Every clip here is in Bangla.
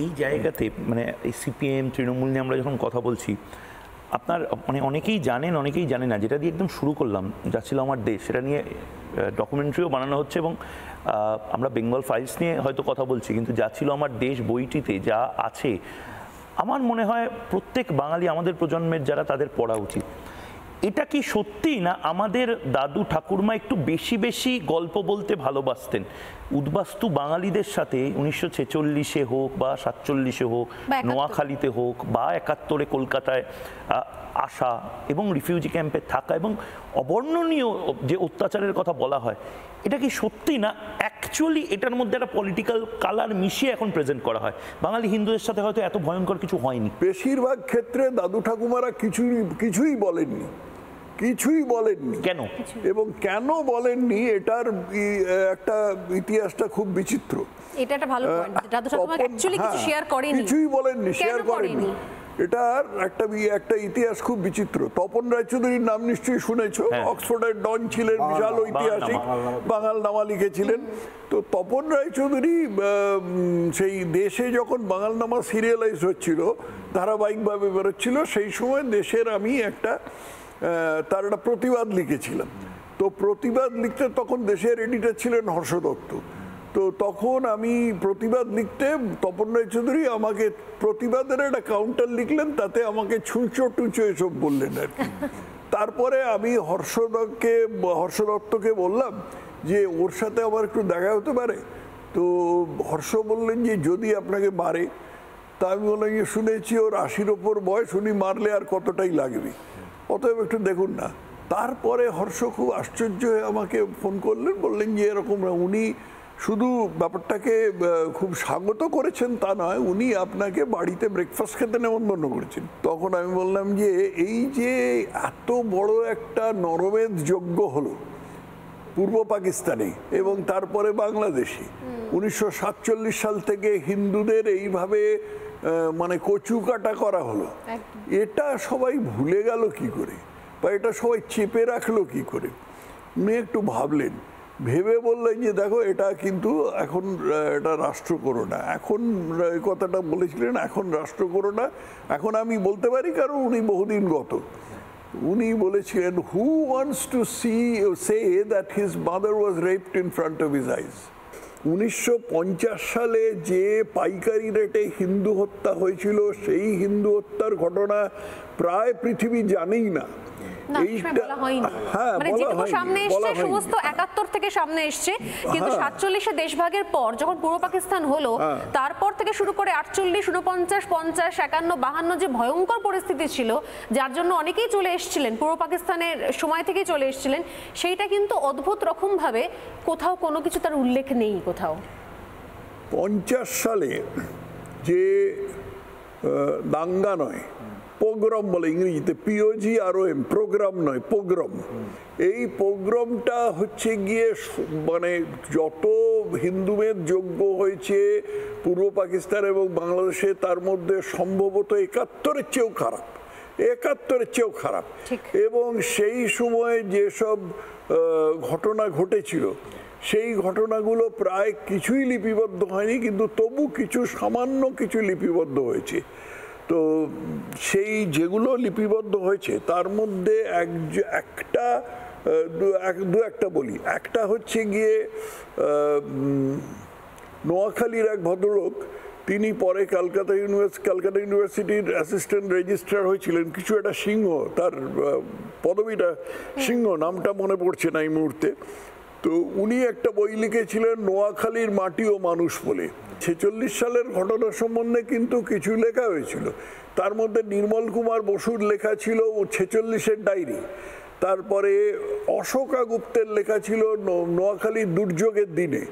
এই জায়গাতে মানে এই সিপিএম তৃণমূল নিয়ে আমরা যখন কথা বলছি, আপনার মানে অনেকেই জানে না, যেটা দিয়ে একদম শুরু করলাম, যা ছিল আমার দেশ, সেটা নিয়ে ডকুমেন্টারিও বানানো হচ্ছে এবং আমরা বেঙ্গল ফাইলস নিয়ে হয়তো কথা বলছি, কিন্তু যা ছিল আমার দেশ বইটিতে যা আছে, আমার মনে হয় প্রত্যেক বাঙালি, আমাদের প্রজন্মের যারা, তাদের পড়া উচিত। এটা কি সত্যি না আমাদের দাদু ঠাকুরমা একটু বেশি বেশি গল্প বলতে ভালোবাসতেন? উদ্বাস্তু বাঙালিদের সাথে 1946-এ হোক বা 47-এ হোক, নোয়াখালীতে হোক বা 71-এ কলকাতায় আসা এবং রিফিউজি ক্যাম্পে থাকা এবং অবর্ণনীয় যে অত্যাচারের কথা বলা হয়, এটা কি সত্যি না অ্যাকচুয়ালি এটার মধ্যে একটা পলিটিক্যাল কালার মিশিয়ে এখন প্রেজেন্ট করা হয়? বাঙালি হিন্দুদের সাথে হয়তো এত ভয়ঙ্কর কিছু হয়নি। বেশিরভাগ ক্ষেত্রে দাদু ঠাকুমারা কিছুই বলেননি, কেন এবং কেন বলেননি এটার একটা ইতিহাসটা খুব বিচিত্র। এটা একটা ভালো পয়েন্ট, দাদু ঠাকুমা অ্যাকচুয়ালি কিছু শেয়ার করেনি, কিছুই বলেননি, শেয়ার করেননি। এটার একটা ইতিহাস খুব বিচিত্র। তপন রায়চৌধুরীর নাম নিশ্চয়ই শুনেছো, অক্সফোর্ডের ডন ছিলেন, বিশাল ঐতিহাসিক, বাঙালনামা লিখেছিলেন। তো তপন রায়চৌধুরী সেই দেশে যখন বাঙালনামা সিরিয়ালাইজ হচ্ছিল, ধারাবাহিকভাবে বেরোচ্ছিল, সেই সময় দেশের আমি তার একটা প্রতিবাদ লিখেছিলাম। তো প্রতিবাদ লিখতে তখন দেশের এডিটর ছিলেন হর্ষ দত্ত। তো তখন আমি প্রতিবাদ লিখতে তপন রায়চৌধুরী আমাকে প্রতিবাদের একটা কাউন্টার লিখলেন, তাতে আমাকে ছুঁচো টুঁচো এসব বললেন আর কি। তারপরে আমি হর্ষ দত্তকে বললাম যে ওর সাথে আমার একটু দেখা হতে পারে। তো হর্ষ বললেন যে যদি আপনাকে মারে। তা আমি বললাম যে শুনেছি ওর 80-র ওপর বয়স, উনি মারলে আর কতটাই লাগবে, অতএব একটু দেখুন না। তারপরে হর্ষ খুব আশ্চর্য হয়ে আমাকে ফোন করলেন, বললেন যে এরকম উনি শুধু ব্যাপারটাকে খুব স্বাগত করেছেন তা নয়, উনি আপনাকে বাড়িতে ব্রেকফাস্ট খেতে নেমন্তন্ন করেছেন। তখন আমি বললাম যে এই যে এত বড় একটা নরমেধ যজ্ঞ হলো পূর্ব পাকিস্তানে এবং তারপরে বাংলাদেশে 1947 সাল থেকে হিন্দুদের এইভাবে মানে কচু কাটা করা হলো, এটা সবাই ভুলে গেল কি করে, বা এটা সবাই চেপে রাখলো কি করে? উনি একটু ভাবলেন, ভেবে বললেন যে দেখো এটা কিন্তু এখন এটা রাষ্ট্র করো না। এখন এই কথাটা বলেছিলেন, এখন রাষ্ট্র করো না। এখন আমি বলতে পারি কারণ উনি বহুদিন গত। উনি বলেছিলেন, who wants to say that his mother was raped in front of his eyes. 1950 সালে যে পাইকারি রেটে হিন্দু হত্যা হয়েছিল, সেই হিন্দু হত্যার ঘটনা প্রায় পৃথিবী জানেই না। সমস্ত 71 থেকে সামনে এসছে, কিন্তু 47-এ দেশভাগের পর যখন পূর্ব পাকিস্তান হলো, তারপর থেকে শুরু করে 48, 49, 50, 51, 52 যে ভয়ঙ্কর পরিস্থিতি ছিল, যার জন্য অনেকেই চলে এসেছিলেন, পূর্ব পাকিস্তানের সময় থেকেই চলে এসেছিলেন, সেইটা কিন্তু অদ্ভুত রকম ভাবে কোথাও কোনো কিছু তার উল্লেখ নেই কোথাও। 50 সালে যে দাঙ্গা নয়, পোগ্রম বলে ইংরেজিতে, POGROM, প্রোগ্রাম নয়, পোগ্রম। এই পোগ্রমটা হচ্ছে গিয়ে মানে যত হিন্দুদের যজ্ঞ হয়েছে পূর্ব পাকিস্তান এবং বাংলাদেশে, তার মধ্যে সম্ভবত 71-এর চেয়েও খারাপ। এবং সেই সময় যেসব ঘটনা ঘটেছিল, সেই ঘটনাগুলো প্রায় কিছুই লিপিবদ্ধ হয়নি, কিন্তু তবু সামান্য কিছু লিপিবদ্ধ হয়েছে। তো সেই যেগুলো লিপিবদ্ধ হয়েছে তার মধ্যে একটা বলি। একটা হচ্ছে গিয়ে নোয়াখালীর এক ভদ্রলোক, তিনি পরে ক্যালকাটা ইউনিভার্সিটির অ্যাসিস্ট্যান্ট রেজিস্ট্রার হয়েছিলেন, কিছু একটা সিংহ, তার পদবিটা সিংহ, নামটা মনে পড়ছে না এই মুহূর্তে। তো উনি একটা বই লিখেছিলেন নোয়াখালীর মাটি ও মানুষ বলে। 46 সালের ঘটনা সম্বন্ধে কিন্তু কিছু লেখা হয়েছিল, তার মধ্যে নির্মল কুমার বসুর লেখা ছিল 46-এর ডায়েরি, তারপরে অশোকা গুপ্তের লেখা ছিল নোয়াখালীর দুর্যোগের দিনে।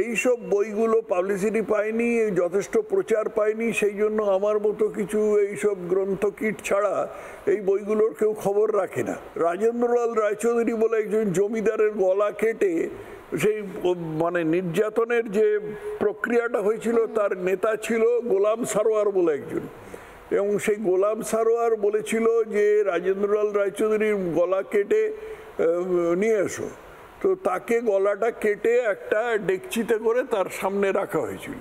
এইসব বইগুলো পাবলিসিটি পায়নি, যথেষ্ট প্রচার পায়নি, সেই জন্য আমার মতো কিছু এইসব গ্রন্থ কিট ছাড়া এই বইগুলোর কেউ খবর রাখে না। রাজেন্দ্রলাল রায়চৌধুরী বলে একজন জমিদারের গলা কেটে সেই মানে নির্যাতনের যে প্রক্রিয়াটা হয়েছিল, তার নেতা ছিল গোলাম সারোয়ার বলে একজন, এবং সেই গোলাম সারোয়ার বলেছিল যে রাজেন্দ্রলাল রায়চৌধুরীর গলা কেটে নিয়ে এসো। তো তাকে গলাটা কেটে একটা ডেকচিতে করে তার সামনে রাখা হয়েছিল।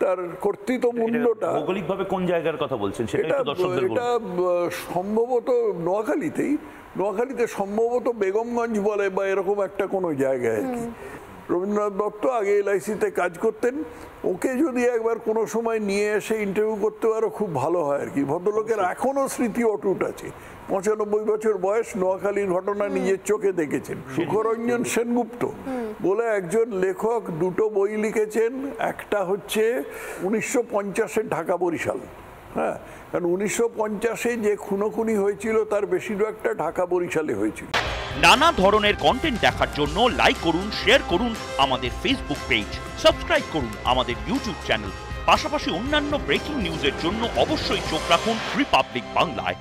তার কর্তৃত্ব মূল্যটা ভৌগোলিকভাবে কোন জায়গার কথা বলছেন সেটা একটু দর্শকদের বলুন। এটা সম্ভবত নোয়াখালীতে সম্ভবত বেগমগঞ্জ বলে বা এরকম একটা কোনো জায়গায় আর কি। রবীন্দ্রনাথ দত্ত আগে LIC-তে কাজ করতেন, ওকে যদি একবার কোনো সময় নিয়ে এসে ইন্টারভিউ করতে পারো খুব ভালো হয় আর কি। ভদ্রলোকের এখনো স্মৃতি অটুট আছে, 95 বছর বয়স, নোয়াখালীর ঘটনা নিজের চোখে দেখেছেন। সুখরঞ্জন সেনগুপ্ত বলে একজন লেখক দুটো বই লিখেছেন, একটা হচ্ছে 1950-এর ঢাকা বরিশাল, হ্যাঁ, কারণ 1950-এ যে খুনোখুনি হয়েছিল তার বেশিরভাগটা ঢাকা বরিশালে হয়েছিল। নানা ধরনের কন্টেন্ট দেখার জন্য লাইক করুন, শেয়ার করুন আমাদের ফেসবুক পেজ, সাবস্ক্রাইব করুন আমাদের ইউটিউব চ্যানেল। পাশাপাশি অন্যান্য ব্রেকিং নিউজের জন্য অবশ্যই চোখ রাখুন রিপাবলিক বাংলায়।